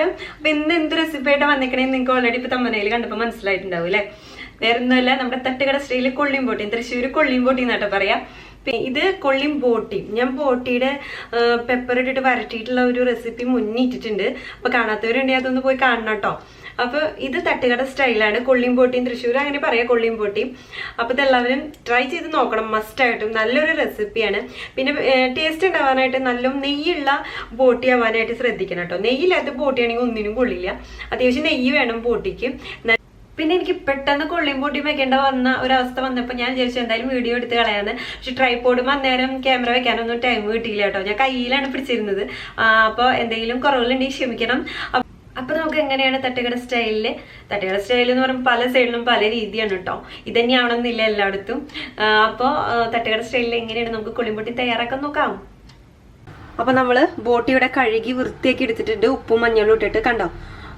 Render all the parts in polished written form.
നമസ്കാരം. അപ്പൊ ഇന്ന് എന്ത് റെസിപ്പി ആയിട്ട് വന്നിക്കണേന്ന് നിങ്ങൾക്ക് ഓൾറെഡി ഇപ്പൊ തമ്മനയിൽ കണ്ടപ്പോൾ മനസ്സിലായിട്ടുണ്ടാവും അല്ലെ. വേറെ ഒന്നുമല്ല, നമ്മുടെ തട്ടുകട സ്റ്റൈലിൽ കൊള്ളിയും ബോട്ടിയും, തൃശ്ശൂർ കൊള്ളിയും ബോട്ടി എന്നാട്ടോ പറയാ. ഇത് കൊള്ളിയും ബോട്ടി. ഞാൻ ബോട്ടിയുടെ പെപ്പർ ഇട്ടിട്ട് വരട്ടിയിട്ടുള്ള ഒരു റെസിപ്പി മുന്നിട്ടിട്ടുണ്ട്. അപ്പൊ കാണാത്തവരുണ്ടെങ്കിൽ അതൊന്ന് പോയി കാണണം കേട്ടോ. അപ്പൊ ഇത് തട്ടുകട സ്റ്റൈലാണ്. കൊള്ളിയും ബോട്ടിയും, തൃശ്ശൂർ അങ്ങനെ പറയാം കൊള്ളിയും ബോട്ടിയും. അപ്പൊ ഇതെല്ലാവരും ട്രൈ ചെയ്ത് നോക്കണം, മസ്റ്റ് ആയിട്ടും. നല്ലൊരു റെസിപ്പിയാണ്. പിന്നെ ടേസ്റ്റ് ഉണ്ടാവാനായിട്ട് നല്ല നെയ്യുള്ള ബോട്ടി ആവാനായിട്ട് ശ്രദ്ധിക്കണം കേട്ടോ. നെയ്യില്ലാത്ത ബോട്ടിയാണെങ്കിൽ ഒന്നിനും കൊള്ളില്ല. അത്യാവശ്യം നെയ്യ് വേണം ബോട്ടിക്ക്. പിന്നെ എനിക്ക് പെട്ടെന്ന് കൊള്ളിയും ബോട്ടിയും വെക്കേണ്ട വന്ന ഒരവസ്ഥ വന്നപ്പോൾ ഞാൻ വിചാരിച്ചു എന്തായാലും വീഡിയോ എടുത്ത് കളയാന്ന്. പക്ഷെ ട്രൈപോഡും അന്നേരം ക്യാമറ വെക്കാനൊന്നും ടൈം കിട്ടിയില്ല കേട്ടോ. ഞാൻ കയ്യിലാണ് പിടിച്ചിരുന്നത്. അപ്പോൾ എന്തെങ്കിലും കുറവുകളുണ്ടെങ്കിൽ ക്ഷമിക്കണം. അപ്പൊ നമുക്ക് എങ്ങനെയാണ് തട്ടുകട സ്റ്റൈലില്, തട്ടുകട സ്റ്റൈൽ എന്ന് പറയുമ്പോൾ പല സൈഡിലും പല രീതിയാണ് കേട്ടോ. ഇതന്നെയാവണമെന്നില്ല എല്ലായിടത്തും. അപ്പോൾ തട്ടുകട സ്റ്റൈലിൽ എങ്ങനെയാണ് നമുക്ക് കൊള്ളിയും ബോട്ടി തയ്യാറാക്കാൻ നോക്കാം. അപ്പൊ നമ്മള് ബോട്ടിയുടെ കഴുകി വൃത്തിയാക്കി എടുത്തിട്ടുണ്ട്. ഉപ്പും മഞ്ഞളും ഇട്ടിട്ട് കണ്ടോ,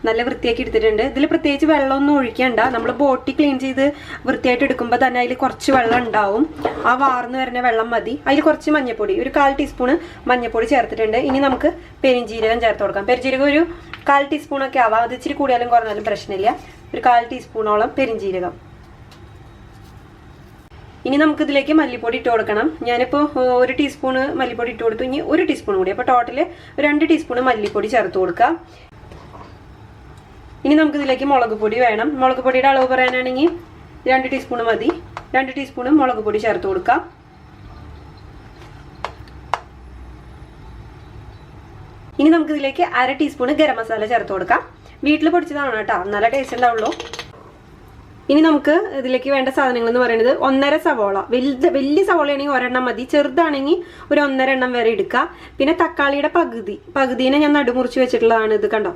നല്ല വൃത്തിയാക്കി എടുത്തിട്ടുണ്ട്. ഇതിൽ പ്രത്യേകിച്ച് വെള്ളമൊന്നും ഒഴിക്കണ്ട. നമ്മൾ ബോട്ടി ക്ലീൻ ചെയ്ത് വൃത്തിയായിട്ട് എടുക്കുമ്പോൾ തന്നെ അതിൽ കുറച്ച് വെള്ളം ഉണ്ടാവും. ആ വാർന്ന് വരുന്ന വെള്ളം മതി. അതിൽ കുറച്ച് മഞ്ഞപ്പൊടി, ഒരു 1/4 ടീസ്പൂൺ മഞ്ഞപ്പൊടി ചേർത്തിട്ടുണ്ട്. ഇനി നമുക്ക് പെരിഞ്ജീരകം ചേർത്ത് കൊടുക്കാം. പെരിഞ്ജീരകം ഒരു 1/4 ടീസ്പൂണൊക്കെ ആവാം. അത് ഇച്ചിരി കൂടിയാലും കുറഞ്ഞാലും പ്രശ്നമില്ല. ഒരു 1/4 ടീസ്പൂണോളം പെരിഞ്ജീരകം. ഇനി നമുക്ക് ഇതിലേക്ക് മല്ലിപ്പൊടി ഇട്ട് കൊടുക്കണം. ഞാനിപ്പോൾ 1 ടീസ്പൂണ് മല്ലിപ്പൊടി ഇട്ട് കൊടുത്തു. ഇനി 1 ടീസ്പൂൺ കൂടി, അപ്പോൾ ടോട്ടല് 2 ടീസ്പൂൺ മല്ലിപ്പൊടി ചേർത്ത് കൊടുക്കാം. ഇനി നമുക്ക് ഇതിലേക്ക് മുളക് പൊടി വേണം. മുളക് പൊടിയുടെ അളവ് പറയാനാണെങ്കിൽ 2 ടീസ്പൂൺ മതി. 2 ടീസ്പൂൺ മുളക് പൊടി ചേർത്ത് കൊടുക്കാം. ഇനി നമുക്ക് ഇതിലേക്ക് 1/2 ടീസ്പൂൺ ഗരം മസാല ചേർത്ത് കൊടുക്കാം. വീട്ടിൽ പൊടിച്ചതാണ് കേട്ടോ, നല്ല ടേസ്റ്റ് ഉണ്ടാവുള്ളൂ. ഇനി നമുക്ക് ഇതിലേക്ക് വേണ്ട സാധനങ്ങൾ എന്ന് പറയുന്നത് 1.5 സവോള. വലിയ സവോളയാണെങ്കിൽ 1 മതി. ചെറുതാണെങ്കിൽ ഒരു 1.5 എണ്ണം വരെ എടുക്കുക. പിന്നെ തക്കാളിയുടെ പകുതിനെ ഞാൻ നടുമുറിച്ച് വെച്ചിട്ടുള്ളതാണ്. ഇത് കണ്ടോ,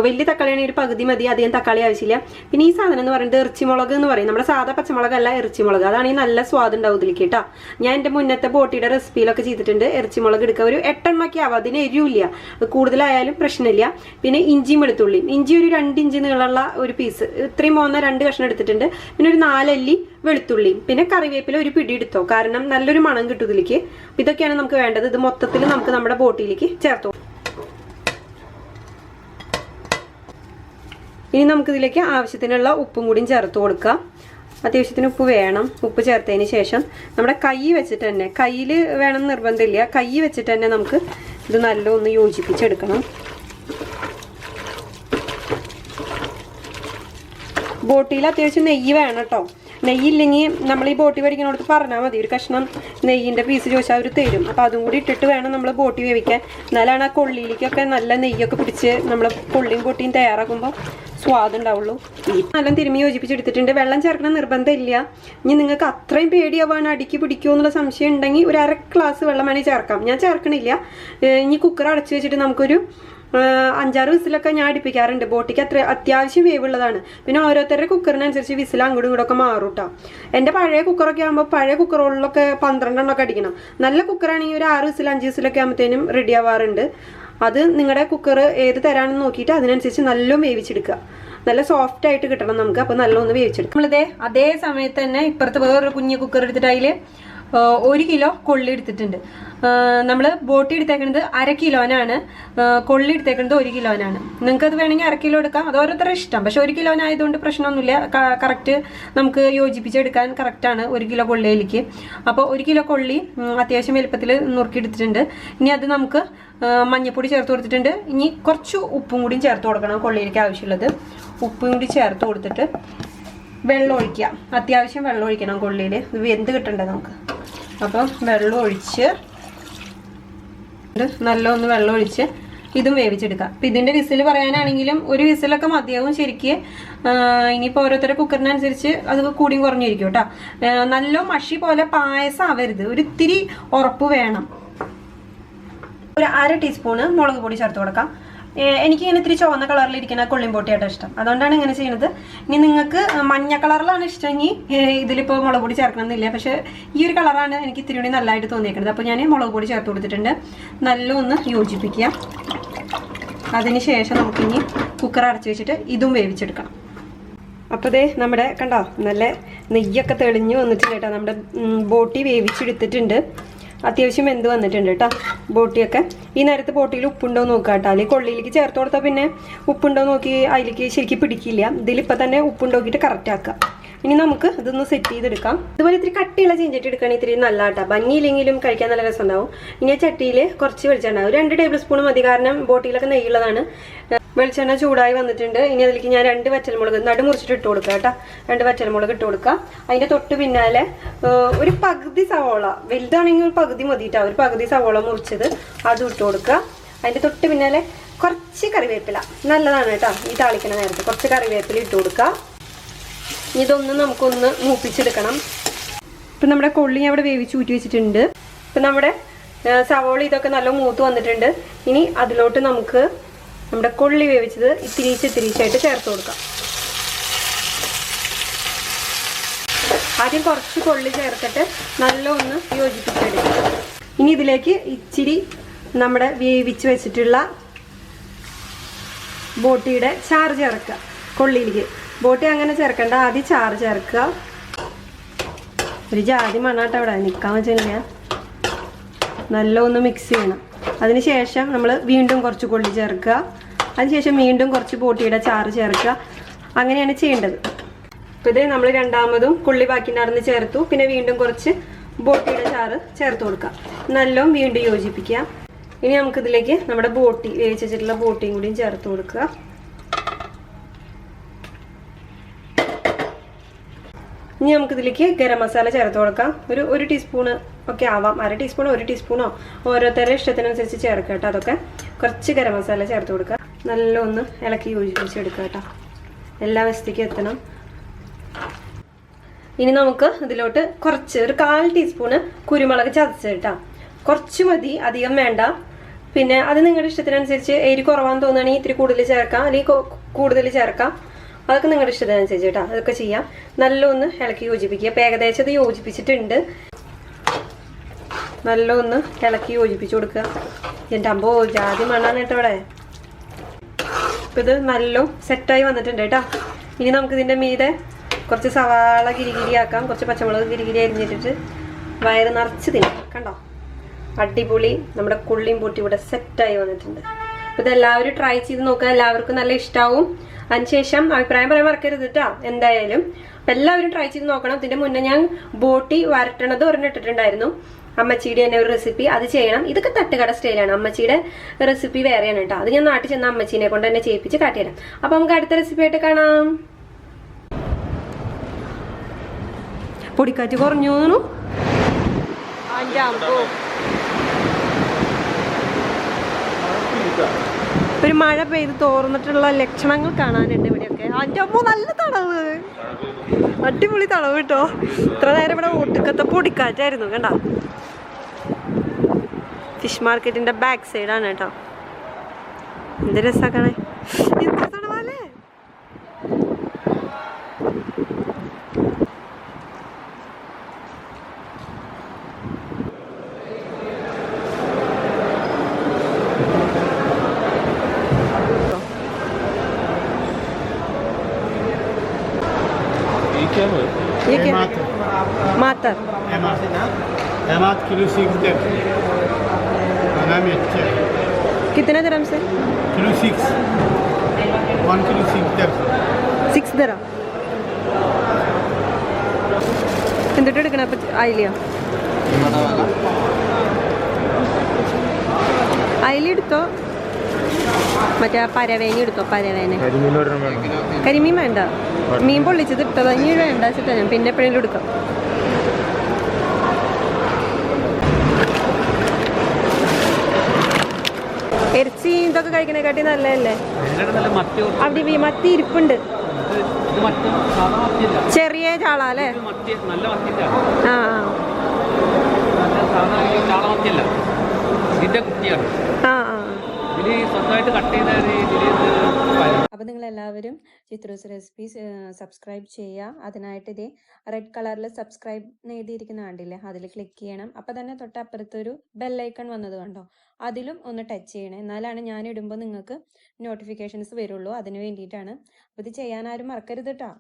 വലിയ തക്കാളിയാണെങ്കിൽ ഒരു പകുതി മതി, അധികം തക്കാളി ആവശ്യമില്ല. പിന്നെ ഈ സാധനം എന്ന് പറയുന്നത് ഇറച്ചിമുളക് എന്ന് പറയും. നമ്മുടെ സാധാ പച്ചമുളകല്ല, ഇറച്ചിമുളക്. അതാണെങ്കിൽ നല്ല സ്വാദ് ഉണ്ടാവും ഇതിലേക്ക് കേട്ടോ. ഞാൻ എൻ്റെ മുന്നത്തെ ബോട്ടിയുടെ റെസിപ്പിയിലൊക്കെ ചെയ്തിട്ടുണ്ട്. ഇറച്ചിമുളക് എടുക്കുക, ഒരു 8 എണ്ണമൊക്കെ ആവും. അതിന് എരിവില്ല, കൂടുതലായാലും പ്രശ്നമില്ല. പിന്നെ ഇഞ്ചിയും വെളുത്തുള്ളിയും. ഇഞ്ചി ഒരു 2 ഇഞ്ച് നീളമുള്ള ഒരു പീസ്, ഇത്രയും പോകുന്ന 2 കഷ്ണം എടുത്തിട്ടുണ്ട്. പിന്നെ ഒരു 4 അല്ലി വെളുത്തുള്ളിയും, പിന്നെ കറിവേപ്പില ഒരു പിടി എടുത്തോ, കാരണം നല്ലൊരു മണം കിട്ടും ഇതിലേക്ക്. ഇതൊക്കെയാണ് നമുക്ക് വേണ്ടത്. ഇത് മൊത്തത്തിൽ നമുക്ക് നമ്മുടെ ബോട്ടിയിലേക്ക് ചേർത്തോ. ഇനി നമുക്ക് ഇതിലേക്ക് ആവശ്യത്തിനുള്ള ഉപ്പും കൂടിയും ചേർത്ത് കൊടുക്കാം. അത്യാവശ്യത്തിന് ഉപ്പ് വേണം. ഉപ്പ് ചേർത്തതിന് ശേഷം നമ്മുടെ കൈ വെച്ചിട്ട് തന്നെ, കയ്യിൽ വേണം നിർബന്ധമില്ല, കൈ വെച്ചിട്ട് തന്നെ നമുക്ക് ഇത് നല്ല ഒന്ന് യോജിപ്പിച്ചെടുക്കണം. ബോട്ടിയിൽ അത്യാവശ്യം നെയ്യ് വേണം കേട്ടോ. നെയ്യില്ലെങ്കിൽ നമ്മൾ ഈ ബോട്ടി മേടിക്കണോടത്ത് പറഞ്ഞാൽ മതി, ഒരു കഷ്ണം നെയ്യിൻ്റെ പീസ് ചോദിച്ചാൽ അവർ തരും. അപ്പോൾ അതും കൂടി ഇട്ടിട്ട് വേണം നമ്മൾ ബോട്ടി വേവിക്കാൻ. എന്നാലാണ് ആ കൊള്ളിയിലേക്കൊക്കെ നല്ല നെയ്യൊക്കെ പിടിച്ച് നമ്മൾ കൊള്ളിയും ബോട്ടിയും തയ്യാറാക്കുമ്പോൾ സ്വാദ് ഉണ്ടാവുള്ളൂ. നല്ല തിരുമ്മി യോജിപ്പിച്ചെടുത്തിട്ടുണ്ട്. വെള്ളം ചേർക്കണം നിർബന്ധമില്ല. ഇനി നിങ്ങൾക്ക് അത്രയും പേടിയാവാണ് അടിക്ക് പിടിക്കുമോ എന്നുള്ള സംശയം ഉണ്ടെങ്കിൽ ഒരു 1/2 ഗ്ലാസ് വെള്ളം വേണമെങ്കിൽ ചേർക്കാം. ഞാൻ ചേർക്കണില്ല. ഇനി കുക്കർ അടച്ചു വെച്ചിട്ട് നമുക്കൊരു 5-6 വിസിലൊക്കെ ഞാൻ അടുപ്പിക്കാറുണ്ട്. ബോട്ടിക്ക് അത്യാവശ്യം വേവുള്ളതാണ്. പിന്നെ ഓരോരുത്തരുടെ കുക്കറിനനുസരിച്ച് വിസിൽ അങ്ങോട്ടും ഇങ്ങോട്ടൊക്കെ മാറും കേട്ടോ. എൻ്റെ പഴയ കുക്കറൊക്കെ ആകുമ്പോൾ പഴയ കുക്കറുകളിലൊക്കെ 12 എണ്ണമൊക്കെ അടിക്കണം. നല്ല കുക്കറാണെങ്കിൽ ഒരു 6 വിസിൽ 5 വിസിലൊക്കെ ആകുമ്പോഴത്തേനും റെഡി ആവാറുണ്ട്. അത് നിങ്ങളുടെ കുക്കർ ഏത് തരാണെന്ന് നോക്കിയിട്ട് അതിനനുസരിച്ച് നല്ലോണം വേവിച്ചെടുക്കുക. നല്ല സോഫ്റ്റ് ആയിട്ട് കിട്ടണം നമുക്ക്. അപ്പോൾ നല്ലോണം വേവിച്ചെടുക്കും. നമ്മളിതേ അതേ സമയത്ത് തന്നെ ഇപ്പുറത്ത് വേറൊരു കുഞ്ഞു കുക്കർ എടുത്തിട്ട് അതിൽ 1 കിലോ കൊള്ളി എടുത്തിട്ടുണ്ട്. നമ്മൾ ബോട്ടി എടുത്തേക്കുന്നത് 1/2 കിലോനാണ്. കൊള്ളി എടുത്തേക്കുന്നത് 1 കിലോനാണ്. നിങ്ങൾക്ക് അത് വേണമെങ്കിൽ 1/2 കിലോ എടുക്കാം. അത് ഓരോരുത്തരുടെ ഇഷ്ടം. പക്ഷെ 1 കിലോനായതുകൊണ്ട് പ്രശ്നമൊന്നുമില്ല. കറക്റ്റ് നമുക്ക് യോജിപ്പിച്ചെടുക്കാൻ കറക്റ്റാണ് 1 കിലോ കൊള്ളിയിലേക്ക്. അപ്പോൾ 1 കിലോ കൊള്ളി അത്യാവശ്യം വലുപ്പത്തിൽ നുറുക്കിയെടുത്തിട്ടുണ്ട്. ഇനി അത് നമുക്ക് മഞ്ഞൾപ്പൊടി ചേർത്ത് കൊടുത്തിട്ടുണ്ട്. ഇനി കുറച്ച് ഉപ്പും കൂടിയും ചേർത്ത് കൊടുക്കണം കൊള്ളിയിലേക്ക് ആവശ്യമുള്ളത്. ഉപ്പും കൂടി ചേർത്ത് കൊടുത്തിട്ട് വെള്ളം ഒഴിക്കുക. അത്യാവശ്യം വെള്ളം ഒഴിക്കണം കൊള്ളിയിൽ, ഇത് വെന്ത് കിട്ടണ്ടേ നമുക്ക്. അപ്പം വെള്ളം ഒഴിച്ച് നല്ലൊന്ന് വെള്ളം ഒഴിച്ച് ഇതും വേവിച്ചെടുക്കാം. അപ്പം ഇതിൻ്റെ വിസിൽ പറയാനാണെങ്കിലും 1 വിസിലൊക്കെ മതിയാവും ശരിക്ക്. ഇനിയിപ്പോൾ ഓരോരുത്തരുടെ കുക്കറിനനുസരിച്ച് അത് കൂടിയും കുറഞ്ഞിരിക്കും കേട്ടോ. നല്ല മഷി പോലെ പായസം ആവരുത്, ഒരു ഇത്തിരി ഉറപ്പ് വേണം. ഒരു 1/2 ടീസ്പൂണ് മുളക് പൊടി ചേർത്ത് കൊടുക്കാം. എനിക്ക് ഇങ്ങനെ ഇത്തിരി ചുവന്ന കളറിലിരിക്കുന്ന കൊള്ളിയും ബോട്ടിയായിട്ട് ഇഷ്ടം, അതുകൊണ്ടാണ് ഇങ്ങനെ ചെയ്യുന്നത്. ഇനി നിങ്ങൾക്ക് മഞ്ഞ കളറിലാണ് ഇഷ്ടമെങ്കിൽ ഇതിലിപ്പോൾ മുളക് പൊടി ചേർക്കണമെന്നില്ല. പക്ഷേ ഈ ഒരു കളറാണ് എനിക്ക് ഇത്തിരി കൂടി നല്ലതായിട്ട് തോന്നിയിരിക്കുന്നത്. അപ്പോൾ ഞാൻ മുളക് പൊടി ചേർത്ത് കൊടുത്തിട്ടുണ്ട്. നല്ലൊന്ന് യോജിപ്പിക്കുക. അതിനുശേഷം നമുക്കിനി കുക്കർ അടച്ചു വെച്ചിട്ട് ഇതും വേവിച്ചെടുക്കണം. അപ്പോൾ ദേ നമ്മുടെ കണ്ടോ നല്ല നെയ്യൊക്കെ തെളിഞ്ഞു വന്നിട്ടുണ്ട് കേട്ടോ. നമ്മുടെ ബോട്ടി വേവിച്ചെടുത്തിട്ടുണ്ട്. അത്യാവശ്യം വെന്ത് വന്നിട്ടുണ്ട് കേട്ടോ ബോട്ടിയൊക്കെ. ഈ നേരത്ത് ബോട്ടിയിൽ ഉപ്പുണ്ടോ നോക്കുക കേട്ടോ, അല്ലെങ്കിൽ കൊള്ളിയിലേക്ക് ചേർത്ത് കൊടുത്താൽ പിന്നെ ഉപ്പുണ്ടോ നോക്കി അതിലേക്ക് ശരിക്കും പിടിക്കില്ല. ഇതിലിപ്പോൾ തന്നെ ഉപ്പുണ്ടോക്കിയിട്ട് കറക്റ്റ് ആക്കുക. ഇനി നമുക്ക് ഇതൊന്ന് സെറ്റ് ചെയ്തെടുക്കാം. ഇതുപോലെ ഇത്തിരി കട്ടിയുള്ള ചീഞ്ചട്ടി എടുക്കുകയാണെങ്കിൽ ഇത്തിരി നല്ല കേട്ടോ, ഭംഗിയില്ലെങ്കിലും കഴിക്കാൻ നല്ല രസം ഉണ്ടാവും. ഇനി ആ ചട്ടിയിൽ കുറച്ച് വെളിച്ചെണ്ണ, ഒരു 2 ടേബിൾ സ്പൂൺ മതി, കാരണം ബോട്ടിയിലൊക്കെ നെയ്യുള്ളതാണ്. വെളിച്ചെണ്ണ ചൂടായി വന്നിട്ടുണ്ട്. ഇനി അതിലേക്ക് ഞാൻ 2 വറ്റൽമുളക് മുറിച്ചിട്ട് ഇട്ട് കൊടുക്കുക കേട്ടോ. 2 വറ്റൽമുളക് ഇട്ട് കൊടുക്കുക. അതിൻ്റെ തൊട്ട് പിന്നാലെ ഒരു പകുതി സവോള, വലുതാണെങ്കിൽ ഒരു പകുതി മതിയിട്ടാ, ഒരു പകുതി സവോള മുറിച്ചത് അതും ഇട്ട് കൊടുക്കുക. അതിൻ്റെ തൊട്ട് പിന്നാലെ കുറച്ച് കറിവേപ്പില, നല്ലതാണ് കേട്ടോ ഈ താളിക്കണ നേരത്തെ. കുറച്ച് കറിവേപ്പില ഇട്ട് കൊടുക്കുക. ഇതൊന്ന് നമുക്കൊന്ന് മൂപ്പിച്ചെടുക്കണം. ഇപ്പം നമ്മുടെ കൊള്ളി അവിടെ വേവിച്ച് ഊറ്റി വെച്ചിട്ടുണ്ട്. ഇപ്പം നമ്മുടെ സവോള ഇതൊക്കെ നല്ല മൂത്ത് വന്നിട്ടുണ്ട്. ഇനി അതിലോട്ട് നമുക്ക് നമ്മുടെ കൊള്ളി വേവിച്ചത് ഇത്തിരീച്ചായിട്ട് ചേർത്ത് കൊടുക്കാം. ആദ്യം കുറച്ച് കൊള്ളി ചേർത്തിട്ട് നല്ല ഒന്ന് യോജിപ്പിച്ചെടുക്കാം. ഇനി ഇതിലേക്ക് ഇച്ചിരി നമ്മുടെ വേവിച്ച് വെച്ചിട്ടുള്ള ബോട്ടിയുടെ ചാറ് ചേർക്കുക. കൊള്ളിയിലേക്ക് ബോട്ടി അങ്ങനെ ചേർക്കണ്ട, ആദ്യം ചാറ് ചേർക്കുക. ഒരു ജാതി മണ്ണാട്ടം അവിടെ നിൽക്കാൻ വെച്ചില്ല. നല്ല ഒന്ന് മിക്സ് ചെയ്യണം. അതിനുശേഷം നമ്മൾ വീണ്ടും കുറച്ച് കൊള്ളി ചേർക്കുക. അതിനുശേഷം വീണ്ടും കുറച്ച് ബോട്ടിയുടെ ചാറ് ചേർക്കുക. അങ്ങനെയാണ് ചെയ്യേണ്ടത്. അപ്പോൾ ഇത് നമ്മൾ രണ്ടാമതും കൊള്ളി ബാക്കി നടന്ന് ചേർത്തു. പിന്നെ വീണ്ടും കുറച്ച് ബോട്ടിയുടെ ചാറ് ചേർത്ത് കൊടുക്കുക. നല്ലോണം വീണ്ടും യോജിപ്പിക്കുക. ഇനി നമുക്കിതിലേക്ക് നമ്മുടെ ബോട്ടി വേവിച്ച് വെച്ചിട്ടുള്ള ബോട്ടിയും കൂടിയും ചേർത്ത് കൊടുക്കുക. ഇനി നമുക്കിതിലേക്ക് ഗരം മസാല ചേർത്ത് കൊടുക്കാം. ഒരു ടീസ്പൂണ് ഒക്കെ ആവാം, 1/2 ടീസ്പൂണോ 1 ടീസ്പൂണോ ഓരോരുത്തരുടെ ഇഷ്ടത്തിനനുസരിച്ച് ചേർക്കുക കേട്ടോ. അതൊക്കെ കുറച്ച് ഗരം മസാല ചേർത്ത് കൊടുക്കുക. നല്ല ഒന്ന് ഇളക്കി യോജിപ്പിച്ചെടുക്കുക കേട്ടോ, എല്ലാ വശത്തേക്കും എത്തണം. ഇനി നമുക്ക് ഇതിലോട്ട് കുറച്ച് ഒരു 1/4 ടീസ്പൂണ് കുരുമുളക് ചതച്ചത് കേട്ടോ. കുറച്ച് മതി, അധികം വേണ്ട. പിന്നെ അത് നിങ്ങളുടെ ഇഷ്ടത്തിനനുസരിച്ച് എരി കുറവാന്ന് തോന്നുകയാണെങ്കിൽ ഇത്തിരി കൂടുതൽ ചേർക്കാം, അല്ലെങ്കിൽ കൂടുതൽ ചേർക്കാം. അതൊക്കെ നിങ്ങളുടെ ഇഷ്ടത്തിനനുസരിച്ച് കേട്ടോ, അതൊക്കെ ചെയ്യാം. നല്ല ഒന്ന് ഇളക്കി യോജിപ്പിക്കുക. ഇപ്പം ഏകദേശം അത് യോജിപ്പിച്ചിട്ടുണ്ട്. നല്ല ഒന്ന് ഇളക്കി യോജിപ്പിച്ച് കൊടുക്കുക. എൻ്റെ അമ്പോ ജാതി മണ്ണാണ് കേട്ടോ ഇവിടെ. ഇപ്പം ഇത് നല്ല സെറ്റായി വന്നിട്ടുണ്ട് കേട്ടോ. ഇനി നമുക്കിതിൻ്റെ മീതെ കുറച്ച് സവാള ഗിരിഗിരിയാക്കാം, കുറച്ച് പച്ചമുളക് ഗിരിഗിരി അരിഞ്ഞിട്ടിട്ട് വയറ് നിറച്ച് തിന്നാം. കണ്ടോ, അടിപൊളി നമ്മുടെ കൊള്ളിയും പൊട്ടി ഇവിടെ സെറ്റായി വന്നിട്ടുണ്ട്. അപ്പോൾ ഇതെല്ലാവരും ട്രൈ ചെയ്ത് നോക്കുക, എല്ലാവർക്കും നല്ല ഇഷ്ടമാവും. അതിനുശേഷം അഭിപ്രായം പറയാൻ മറക്കരുത് കേട്ടോ എന്തായാലും. അപ്പം എല്ലാവരും ട്രൈ ചെയ്ത് നോക്കണം. ഇതിൻ്റെ മുന്നേ ഞാൻ ബോട്ടി വരട്ടണത് ഒരെണ്ണിട്ടിട്ടുണ്ടായിരുന്നു, അമ്മച്ചിയുടെ തന്നെ ഒരു റെസിപ്പി, അത് ചെയ്യണം. ഇതൊക്കെ തട്ടുകട സ്റ്റൈലാണ്, അമ്മച്ചിയുടെ റെസിപ്പി വേറെയാണ് കേട്ടോ. അത് ഞാൻ നാട്ടിൽ ചെന്ന അമ്മച്ചീനെ കൊണ്ട് തന്നെ ചെയ്യിപ്പിച്ച് കാട്ടിത്തരാം. അപ്പം നമുക്ക് അടുത്ത റെസിപ്പി ആയിട്ട് കാണാം. പൊടിക്കാറ്റ് കുറഞ്ഞു തോന്നുന്നു. ഒരു മഴ പെയ്ത് തോർന്നിട്ടുള്ള ലക്ഷണങ്ങൾ കാണാനുണ്ട് ഇവിടെയൊക്കെ. അതിൻ്റെ അമ്മ നല്ല തണവ്, അടിപൊളി തണവ് കേട്ടോ. ഇത്ര നേരം ഇവിടെ ഒട്ടുക്കത്തെ പൊടിക്കാറ്റായിരുന്നു. കണ്ട, ഫിഷ് മാർക്കറ്റിന്റെ ബാക്ക് സൈഡാണ് കേട്ടോ. എന്ത് രസാക്കണേ, എന്ത് തണവല്ലേ. ये क्या मातर हेमात किलो 6 दर खाना में अच्छा है. कितने दरम से किलो 6 1 किलो 6 दर 6 दरम. എന്തിട്ട് എടുക്കണ അപ്പം അയിലിയോ? അയിലെടുത്തോ, മറ്റേ പരവേനി എടുത്തോ. പരവേന കരിമീൻ വേണ്ട, മീൻ പൊള്ളിച്ചത് ഇട്ടതാ. ഇനി വേണ്ട വെച്ചിട്ടാ ഞാൻ പിന്നെ എപ്പോഴെങ്കിലും എടുക്കാം. ഇറച്ചി ഇതൊക്കെ കഴിക്കണേക്കാട്ടി നല്ലതല്ലേ. അവിടെ മത്തി ഇരിപ്പുണ്ട്, ചെറിയ ചാള അല്ലേ. ആ ആ അപ്പോൾ നിങ്ങൾ എല്ലാവരും ചിത്രൂസ് റെസിപ്പീസ് സബ്സ്ക്രൈബ് ചെയ്യുക. അതിനായിട്ട് ഇതേ റെഡ് കളറിൽ സബ്സ്ക്രൈബ് എഴുതിയിരിക്കുന്ന കണ്ടില്ലേ, അതിൽ ക്ലിക്ക് ചെയ്യണം. അപ്പോൾ തന്നെ തൊട്ടപ്പുറത്തൊരു ബെല്ലൈക്കൺ വന്നത് കണ്ടോ, അതിലും ഒന്ന് ടച്ച് ചെയ്യണേ. എന്നാലാണ് ഞാൻ ഇടുമ്പോൾ നിങ്ങൾക്ക് നോട്ടിഫിക്കേഷൻസ് വരുള്ളൂ. അതിന് വേണ്ടിയിട്ടാണ്. അപ്പോൾ ഇത് ചെയ്യാൻ ആരും മറക്കരുത് കേട്ടോ.